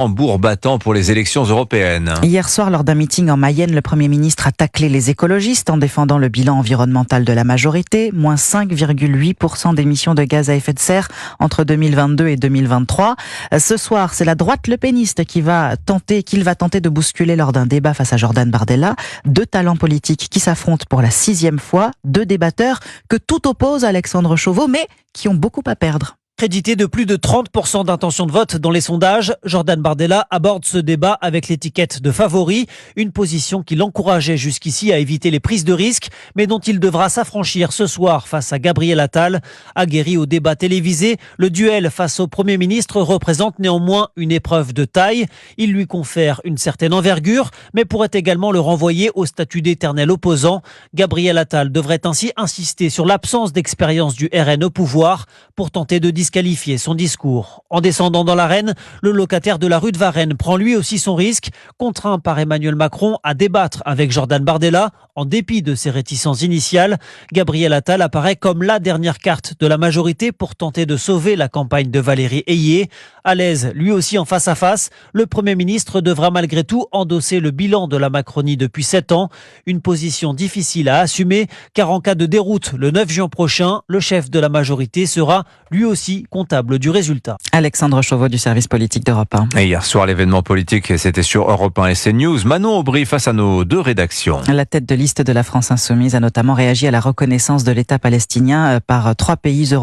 Tambour battant pour les élections européennes. Hier soir, lors d'un meeting en Mayenne, le Premier ministre a taclé les écologistes en défendant le bilan environnemental de la majorité, moins 5,8% d'émissions de gaz à effet de serre entre 2022 et 2023. Ce soir, c'est la droite lepéniste qu'il va tenter de bousculer lors d'un débat face à Jordan Bardella. Deux talents politiques qui s'affrontent pour la 6e fois, deux débatteurs que tout oppose à Alexandre Chauveau, mais qui ont beaucoup à perdre. Crédité de plus de 30% d'intention de vote dans les sondages, Jordan Bardella aborde ce débat avec l'étiquette de favori, une position qui l'encourageait jusqu'ici à éviter les prises de risques, mais dont il devra s'affranchir ce soir face à Gabriel Attal. Aguerri au débat télévisé, le duel face au Premier ministre représente néanmoins une épreuve de taille. Il lui confère une certaine envergure, mais pourrait également le renvoyer au statut d'éternel opposant. Gabriel Attal devrait ainsi insister sur l'absence d'expérience du RN au pouvoir pour tenter de disqualifier son discours. En descendant dans l'arène, le locataire de la rue de Varennes prend lui aussi son risque, contraint par Emmanuel Macron à débattre avec Jordan Bardella, en dépit de ses réticences initiales. Gabriel Attal apparaît comme la dernière carte de la majorité pour tenter de sauver la campagne de Valérie Ayé. À l'aise, lui aussi en face à face, le Premier ministre devra malgré tout endosser le bilan de la Macronie depuis 7 ans. Une position difficile à assumer, car en cas de déroute le 9 juin prochain, le chef de la majorité sera lui aussi comptable du résultat. Alexandre Chauveau du service politique d'Europe 1. Et hier soir, l'événement politique, c'était sur Europe 1 et CNews. Manon Aubry face à nos deux rédactions. La tête de liste de la France Insoumise a notamment réagi à la reconnaissance de l'État palestinien par 3 pays européens.